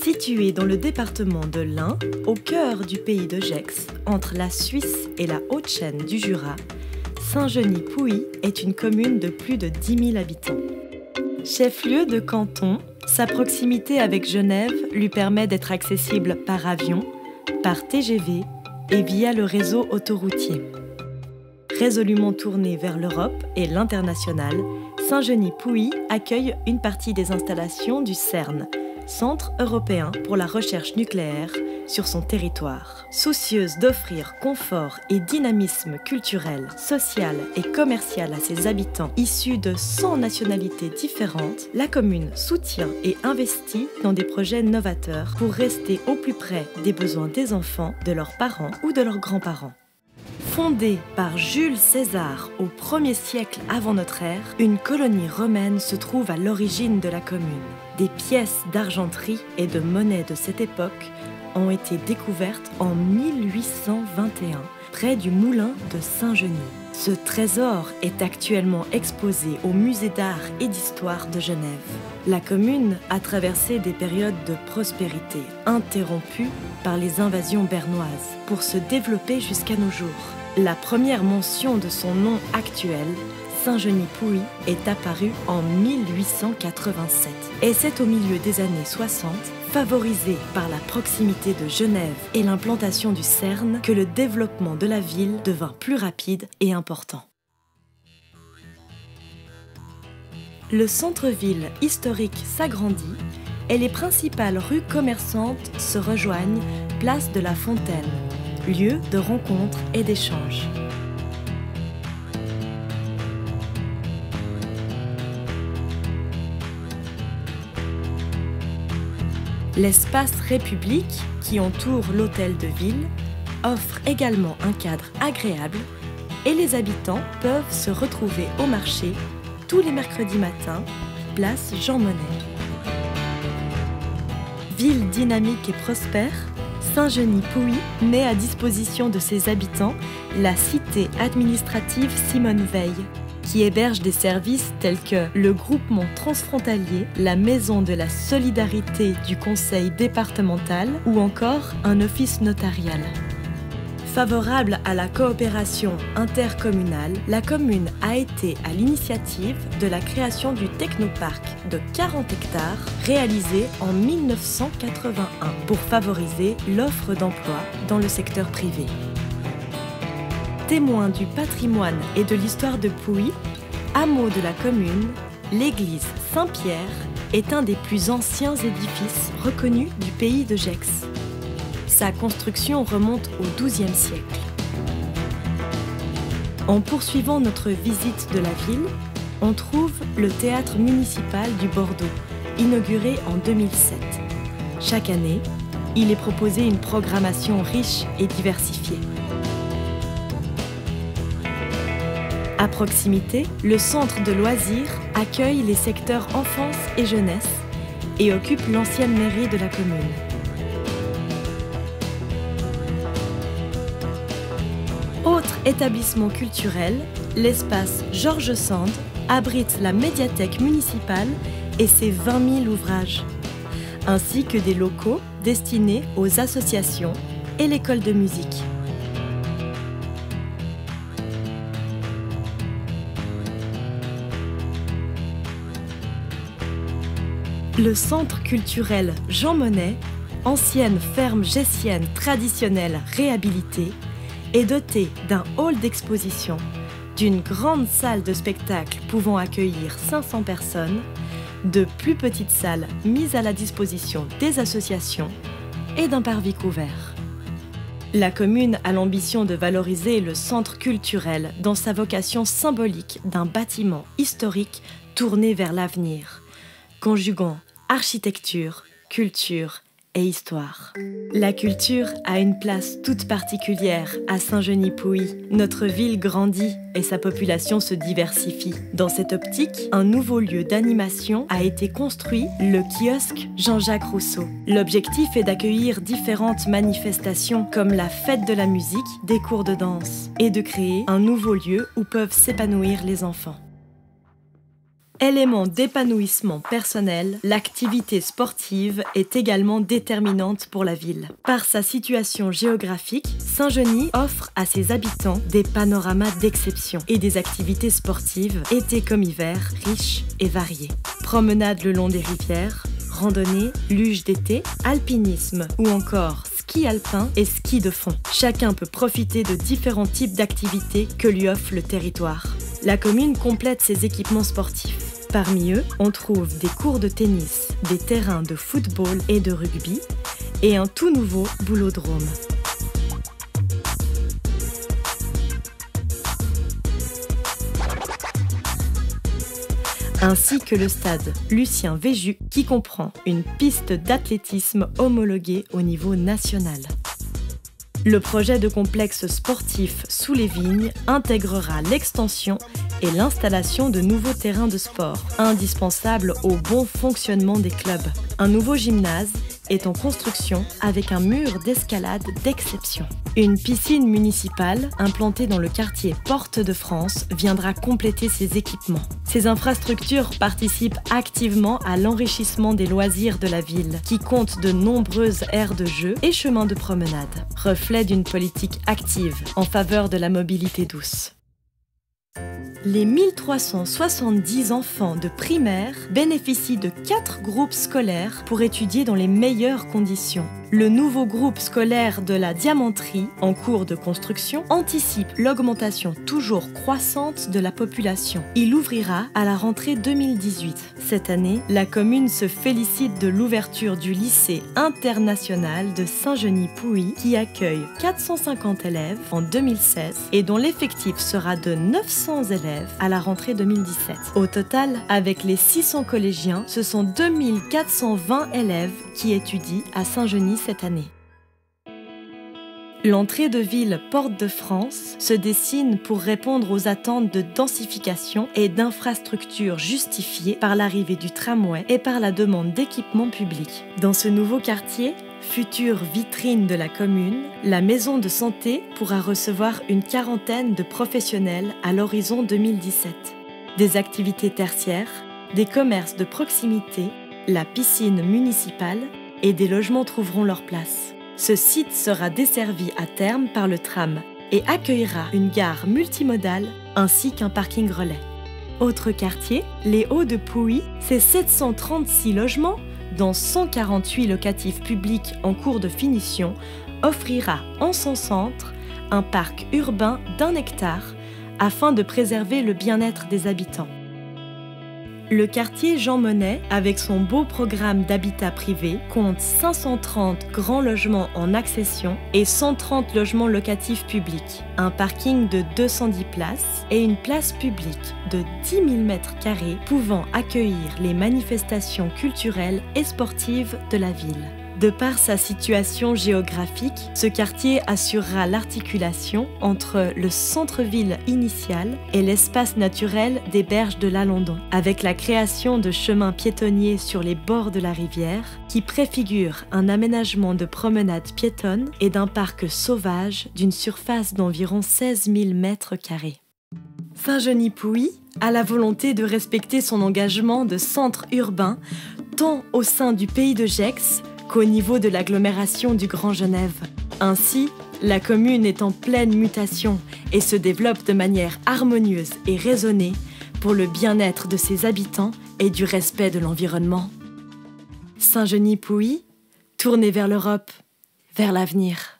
Située dans le département de l'Ain, au cœur du pays de Gex, entre la Suisse et la Haute-Chaîne du Jura, Saint-Genis-Pouilly est une commune de plus de 10 000 habitants. Chef-lieu de canton, sa proximité avec Genève lui permet d'être accessible par avion, par TGV et via le réseau autoroutier. Résolument tourné vers l'Europe et l'international, Saint-Genis-Pouilly accueille une partie des installations du CERN, Centre européen pour la recherche nucléaire, sur son territoire. Soucieuse d'offrir confort et dynamisme culturel, social et commercial à ses habitants issus de 100 nationalités différentes, la commune soutient et investit dans des projets novateurs pour rester au plus près des besoins des enfants, de leurs parents ou de leurs grands-parents. Fondée par Jules César au 1er siècle avant notre ère, une colonie romaine se trouve à l'origine de la commune. Des pièces d'argenterie et de monnaie de cette époque ont été découvertes en 1821, près du moulin de Saint-Genis. Ce trésor est actuellement exposé au Musée d'art et d'histoire de Genève. La commune a traversé des périodes de prospérité, interrompues par les invasions bernoises, pour se développer jusqu'à nos jours. La première mention de son nom actuel, Saint-Genis-Pouilly, est apparue en 1887. Et c'est au milieu des années 60, favorisé par la proximité de Genève et l'implantation du CERN, que le développement de la ville devint plus rapide et important. Le centre-ville historique s'agrandit et les principales rues commerçantes se rejoignent place de la Fontaine, lieu de rencontres et d'échanges. L'espace République, qui entoure l'hôtel de ville, offre également un cadre agréable et les habitants peuvent se retrouver au marché tous les mercredis matins, place Jean Monnet. Ville dynamique et prospère, Saint-Genis-Pouilly met à disposition de ses habitants la cité administrative Simone Veil, qui héberge des services tels que le groupement transfrontalier, la maison de la solidarité du conseil départemental ou encore un office notarial. Favorable à la coopération intercommunale, la commune a été à l'initiative de la création du technoparc de 40 hectares réalisé en 1981 pour favoriser l'offre d'emploi dans le secteur privé. Témoin du patrimoine et de l'histoire de Pouilly, hameau de la commune, l'église Saint-Pierre est un des plus anciens édifices reconnus du pays de Gex. Sa construction remonte au XIIe siècle. En poursuivant notre visite de la ville, on trouve le théâtre municipal du Bordeaux, inauguré en 2007. Chaque année, il est proposé une programmation riche et diversifiée. À proximité, le centre de loisirs accueille les secteurs enfance et jeunesse et occupe l'ancienne mairie de la commune. Autre établissement culturel, l'espace Georges Sand abrite la médiathèque municipale et ses 20 000 ouvrages, ainsi que des locaux destinés aux associations et l'école de musique. Le centre culturel Jean Monnet, ancienne ferme gessienne traditionnelle réhabilitée, est doté d'un hall d'exposition, d'une grande salle de spectacle pouvant accueillir 500 personnes, de plus petites salles mises à la disposition des associations et d'un parvis couvert. La commune a l'ambition de valoriser le centre culturel dans sa vocation symbolique d'un bâtiment historique tourné vers l'avenir, conjuguant architecture, culture et histoire. La culture a une place toute particulière à Saint-Genis-Pouilly. Notre ville grandit et sa population se diversifie. Dans cette optique, un nouveau lieu d'animation a été construit, le kiosque Jean-Jacques Rousseau. L'objectif est d'accueillir différentes manifestations comme la fête de la musique, des cours de danse et de créer un nouveau lieu où peuvent s'épanouir les enfants. Élément d'épanouissement personnel, l'activité sportive est également déterminante pour la ville. Par sa situation géographique, Saint-Genis offre à ses habitants des panoramas d'exception et des activités sportives, été comme hiver, riches et variées. Promenade le long des rivières, randonnée, luge d'été, alpinisme ou encore ski alpin et ski de fond. Chacun peut profiter de différents types d'activités que lui offre le territoire. La commune complète ses équipements sportifs. Parmi eux, on trouve des cours de tennis, des terrains de football et de rugby et un tout nouveau boulodrome. Ainsi que le stade Lucien Véju qui comprend une piste d'athlétisme homologuée au niveau national. Le projet de complexe sportif sous les vignes intégrera l'extension et l'installation de nouveaux terrains de sport, indispensables au bon fonctionnement des clubs. Un nouveau gymnase est en construction avec un mur d'escalade d'exception. Une piscine municipale implantée dans le quartier Porte de France viendra compléter ces équipements. Ces infrastructures participent activement à l'enrichissement des loisirs de la ville, qui compte de nombreuses aires de jeu et chemins de promenade, reflet d'une politique active en faveur de la mobilité douce. Les 1370 enfants de primaire bénéficient de 4 groupes scolaires pour étudier dans les meilleures conditions. Le nouveau groupe scolaire de la Diamanterie, en cours de construction, anticipe l'augmentation toujours croissante de la population. Il ouvrira à la rentrée 2018. Cette année, la commune se félicite de l'ouverture du lycée international de Saint-Genis-Pouilly qui accueille 450 élèves en 2016 et dont l'effectif sera de 900 élèves à la rentrée 2017. Au total, avec les 600 collégiens, ce sont 2420 élèves qui étudient à Saint-Genis cette année. L'entrée de ville Porte de France se dessine pour répondre aux attentes de densification et d'infrastructures justifiées par l'arrivée du tramway et par la demande d'équipements publics. Dans ce nouveau quartier, future vitrine de la commune, la maison de santé pourra recevoir une quarantaine de professionnels à l'horizon 2017. Des activités tertiaires, des commerces de proximité, la piscine municipale et des logements trouveront leur place. Ce site sera desservi à terme par le tram et accueillera une gare multimodale ainsi qu'un parking relais. Autre quartier, les Hauts de Pouilly, c'est 736 logements, dont 148 locatifs publics en cours de finition, offrira en son centre un parc urbain d'1 hectare afin de préserver le bien-être des habitants. Le quartier Jean Monnet, avec son beau programme d'habitat privé, compte 530 grands logements en accession et 130 logements locatifs publics, un parking de 210 places et une place publique de 10 000 m² pouvant accueillir les manifestations culturelles et sportives de la ville. De par sa situation géographique, ce quartier assurera l'articulation entre le centre-ville initial et l'espace naturel des berges de l'Alandon, avec la création de chemins piétonniers sur les bords de la rivière, qui préfigurent un aménagement de promenades piétonnes et d'un parc sauvage d'une surface d'environ 16 000 m². Saint-Genis-Pouilly a la volonté de respecter son engagement de centre urbain, tant au sein du pays de Gex qu'au niveau de l'agglomération du Grand Genève. Ainsi, la commune est en pleine mutation et se développe de manière harmonieuse et raisonnée pour le bien-être de ses habitants et du respect de l'environnement. Saint-Genis-Pouilly, tournez vers l'Europe, vers l'avenir.